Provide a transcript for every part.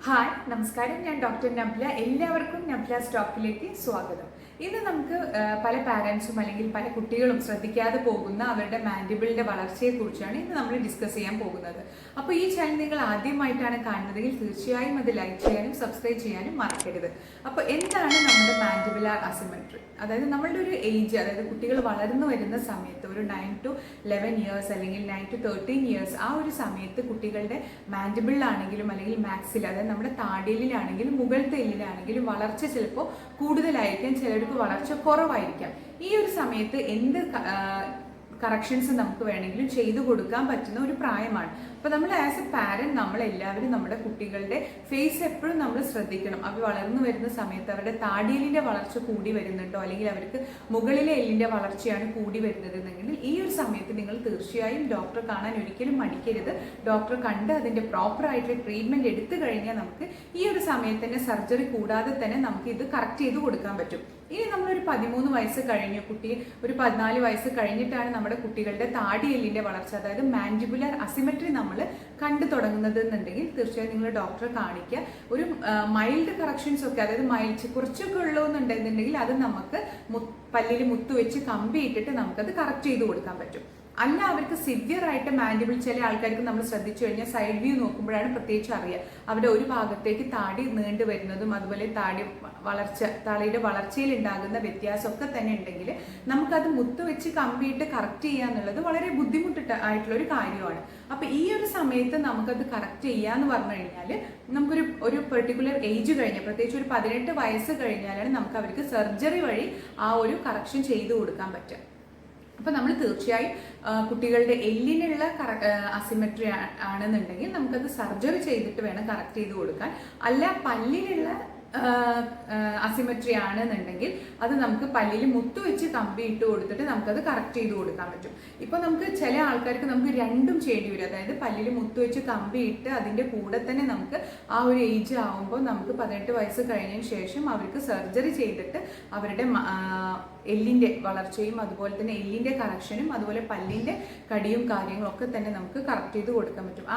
Hi നമസ്കാരം, ഞാൻ doctor നബ്ല. എല്ലാവർക്കും നബ്ല സ്റ്റോക്കിലേക്ക് സ്വാഗതം. ഇന്ന് നമുക്ക് പല പാരൻസും അല്ലെങ്കിൽ പല കുട്ടികളും ശ്രദ്ധിക്കാതെ പോകുന്ന അവരുടെ മാൻഡിബിളിന്റെ വളർച്ചയെക്കുറിച്ചാണ് ഇന്ന് നമ്മൾ ഡിസ്കസ് ചെയ്യാൻ പോകുന്നത്. അപ്പോൾ ഈ ചാനൽ നിങ്ങൾ ആദ്യമായിട്ടാണ് കാണുന്നതെങ്കിൽ തീർച്ചയായും അത് ലൈക്ക് ചെയ്യാനും സബ്സ്ക്രൈബ് ചെയ്യാനും മറക്കരുത്. അപ്പോൾ എന്താണ് നമ്മുടെ മാൻഡിബുലാർ അസിമെട്രി? അതായത് നമ്മളുടെ ഒരു ഏജ്, അതായത് കുട്ടികൾ വളർന്നു വരുന്ന സമയത്ത് ഒരു 9 to 11 ഇയേഴ്സ് അല്ലെങ്കിൽ 9 to 13 ഇയേഴ്സ് ആ ഒരു സമയത്ത് കുട്ടികളുടെ മാൻഡിബിളിലാണെങ്കിലും അല്ലെങ്കിൽ മാക്സിൽ, അതായത് നമ്മുടെ താടിയിലാണെങ്കിലും മുകൾത്തെ എല്ലിലാണെങ്കിലും വളർച്ച ചിലപ്പോൾ കൂടുതലായിരിക്കാം, ചിലർക്ക് വളർച്ച കുറവായിരിക്കാം. ഈ ഒരു സമയത്ത് എന്ത് കറക്ഷൻസ് നമുക്ക് വേണമെങ്കിലും ചെയ്തു കൊടുക്കാൻ പറ്റുന്ന ഒരു പ്രായമാണ്. അപ്പോൾ നമ്മൾ ആസ് എ പാരന്റ് നമ്മളെല്ലാവരും നമ്മുടെ കുട്ടികളുടെ ഫേസ് എപ്പോഴും നമ്മൾ ശ്രദ്ധിക്കണം. അവർ വളർന്നു വരുന്ന സമയത്ത് അവരുടെ താടിയെല്ലിൻ്റെ വളർച്ച കൂടി വരുന്നുണ്ടോ അല്ലെങ്കിൽ അവർക്ക് മുകളിലെ എല്ലിൻ്റെ വളർച്ചയാണ് കൂടി വരുന്നതെന്നെങ്കിൽ ഈ ഒരു സമയത്ത് നിങ്ങൾ തീർച്ചയായും ഡോക്ടറെ കാണാൻ ഒരിക്കലും മടിക്കരുത്. ഡോക്ടറെ കണ്ട് അതിൻ്റെ പ്രോപ്പറായിട്ടുള്ള ട്രീറ്റ്മെൻറ്റ് എടുത്തു കഴിഞ്ഞാൽ നമുക്ക് ഈ ഒരു സമയത്ത് തന്നെ സർജറി കൂടാതെ തന്നെ നമുക്ക് ഇത് കറക്റ്റ് ചെയ്ത് കൊടുക്കാൻ പറ്റും. ഇനി നമ്മളൊരു 13 വയസ്സ് കഴിഞ്ഞു, കുട്ടി ഒരു 14 വയസ്സ് കഴിഞ്ഞിട്ടാണ് നമ്മുടെ കുട്ടികളുടെ താടിയെല്ലിൻ്റെ വളർച്ച, അതായത് മാൻഡിബുലാർ അസിമെട്രി നമ്മൾ കണ്ടു തുടങ്ങുന്നത് എന്നുണ്ടെങ്കിൽ തീർച്ചയായും നിങ്ങൾ ഡോക്ടറെ കാണിക്കുക. ഒരു മൈൽഡ് കറക്ഷൻസ് ഒക്കെ, അതായത് കുറച്ചൊക്കെ ഉള്ളൂന്നുണ്ടെന്നുണ്ടെങ്കിൽ അത് നമുക്ക് പല്ലിൽ മുത്ത് വെച്ച് കമ്പി ഇട്ടിട്ട് നമുക്കത് കറക്റ്റ് ചെയ്ത് കൊടുക്കാൻ പറ്റും. അല്ല അവർക്ക് സിവിയർ ആയിട്ട് മാൻഡിബിൾ, ചില ആൾക്കാർക്ക് നമ്മൾ ശ്രദ്ധിച്ചു കഴിഞ്ഞാൽ സൈഡ് വ്യൂ നോക്കുമ്പോഴാണ് പ്രത്യേകിച്ച് അറിയുക അവരുടെ ഒരു ഭാഗത്തേക്ക് താടി നീണ്ടു വരുന്നതും അതുപോലെ തലയുടെ വളർച്ചയിൽ ഉണ്ടാകുന്ന വ്യത്യാസമൊക്കെ തന്നെ ഉണ്ടെങ്കിൽ നമുക്കത് മുത്ത് വെച്ച് കമ്പിയിട്ട് കറക്റ്റ് ചെയ്യുക എന്നുള്ളത് വളരെ ബുദ്ധിമുട്ടായിട്ടുള്ള ഒരു കാര്യമാണ്. അപ്പൊ ഈ ഒരു സമയത്ത് നമുക്കത് കറക്റ്റ് ചെയ്യാന്ന് പറഞ്ഞു കഴിഞ്ഞാൽ നമുക്കൊരു പെർട്ടിക്കുലർ ഏജ് കഴിഞ്ഞ, പ്രത്യേകിച്ച് ഒരു 18 വയസ്സ് കഴിഞ്ഞാലാണ് നമുക്ക് അവർക്ക് സർജറി വഴി ആ ഒരു കറക്ഷൻ ചെയ്തു കൊടുക്കാൻ പറ്റുക. അപ്പോൾ നമ്മൾ തീർച്ചയായും കുട്ടികളുടെ എല്ലിനുള്ള അസിമെട്രി ആണെന്നുണ്ടെങ്കിൽ നമുക്കത് സർജറി ചെയ്തിട്ട് വേണം കറക്റ്റ് ചെയ്ത് കൊടുക്കാൻ. അല്ല പല്ലിനുള്ള അസിമെട്രി ആണെന്നുണ്ടെങ്കിൽ അത് നമുക്ക് പല്ലിൽ മുത്ത് വെച്ച് കമ്പി ഇട്ട് കൊടുത്തിട്ട് നമുക്കത് കറക്റ്റ് ചെയ്ത് കൊടുക്കാൻ പറ്റും. ഇപ്പൊ നമുക്ക് ചില ആൾക്കാർക്ക് നമുക്ക് രണ്ടും ചെയ്യേണ്ടി വരും. അതായത് പല്ലിൽ മുത്ത് വെച്ച് കമ്പി ഇട്ട് അതിന്റെ കൂടെ തന്നെ നമുക്ക് ആ ഒരു ഏജ് ആവുമ്പോൾ നമുക്ക് 18 വയസ്സ് കഴിഞ്ഞതിന് ശേഷം അവർക്ക് സർജറി ചെയ്തിട്ട് അവരുടെ എല്ലിന്റെ വളർച്ചയും അതുപോലെ തന്നെ എല്ലിന്റെ കറക്ഷനും അതുപോലെ പല്ലിന്റെ കടിയും കാര്യങ്ങളും ഒക്കെ തന്നെ നമുക്ക് കറക്റ്റ് ചെയ്ത് കൊടുക്കാൻ പറ്റും.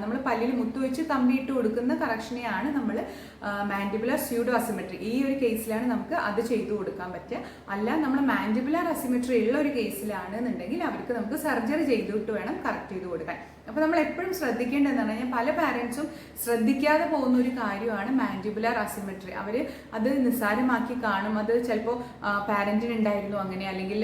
നമ്മൾ പല്ലിൽ മുത്ത് വെച്ച് കമ്പി ഇട്ട് കൊടുക്കുന്ന കറക്ഷനെയാണ് നമ്മൾ മാൻഡിബുലാർ സ്യൂഡോ അസിമെട്രി. ഈ ഒരു കേസിലാണ് നമുക്ക് അത് ചെയ്തു കൊടുക്കാൻ പറ്റുക. അല്ല നമ്മൾ മാൻഡിബുലാർ അസിമെട്രി ഉള്ള ഒരു കേസിലാണെന്നുണ്ടെങ്കിൽ അവർക്ക് നമുക്ക് സർജറി ചെയ്തിട്ട് വേണം കറക്റ്റ് ചെയ്ത് കൊടുക്കാൻ. അപ്പോൾ നമ്മൾ എപ്പോഴും ശ്രദ്ധിക്കേണ്ടതെന്ന് പറഞ്ഞാൽ പല പാരൻസും ശ്രദ്ധിക്കാതെ പോകുന്ന ഒരു കാര്യമാണ് മാൻഡിബുലാർ അസിമെട്രി. അവർ അത് നിസ്സാരമാക്കി കാണും. അത് ചിലപ്പോൾ പാരന്റിന് ഉണ്ടായിരുന്നു അങ്ങനെ, അല്ലെങ്കിൽ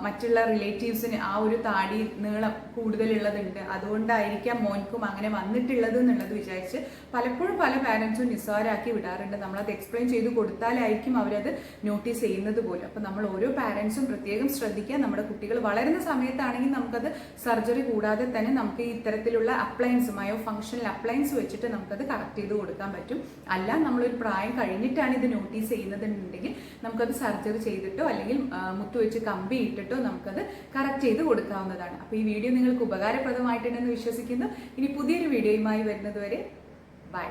മറ്റുള്ള റിലേറ്റീവ്സിന് ആ ഒരു താടി നീളം കൂടുതലുള്ളതുണ്ട്, അതുകൊണ്ടായിരിക്കാം മോൻക്കും അങ്ങനെ വന്നിട്ടുള്ളത് എന്നുള്ളത് വിചാരിച്ച് പലപ്പോഴും പല പാരൻസും നിസ്സാരമാക്കി വിടാറുണ്ട്. നമ്മളത് എക്സ്പ്ലെയിൻ ചെയ്ത് കൊടുത്താലായിരിക്കും അവരത് നോട്ടീസ് ചെയ്യുന്നത് പോലും. അപ്പോൾ നമ്മൾ ഓരോ പാരൻസും പ്രത്യേകം ശ്രദ്ധിക്കുക. നമ്മുടെ കുട്ടികൾ വളരുന്ന സമയത്താണെങ്കിൽ നമുക്കത് സർജറി കൂടാതെ തന്നെ നമുക്ക് ഇത്തരത്തിലുള്ള അപ്ലയൻസ്, മയോ ഫങ്ഷണൽ അപ്ലയൻസ് വെച്ചിട്ട് നമുക്കത് കറക്റ്റ് ചെയ്ത് കൊടുക്കാൻ പറ്റും. അല്ല നമ്മളൊരു പ്രായം കഴിഞ്ഞിട്ടാണ് ഇത് നോട്ടീസ് ചെയ്യുന്നതെന്നുണ്ടെങ്കിൽ നമുക്കത് സർജറി ചെയ്തിട്ടോ അല്ലെങ്കിൽ മുത്ത് വെച്ച് കമ്പി ഇട്ടിട്ടോ നമുക്കത് കറക്റ്റ് ചെയ്ത് കൊടുക്കാവുന്നതാണ്. അപ്പോൾ ഈ വീഡിയോ നിങ്ങൾക്ക് ഉപകാരപ്രദമായിട്ടുണ്ടെന്ന് വിശ്വസിക്കുന്നു. ഇനി പുതിയൊരു വീഡിയോയുമായി വരുന്നത് വരെ ബൈ.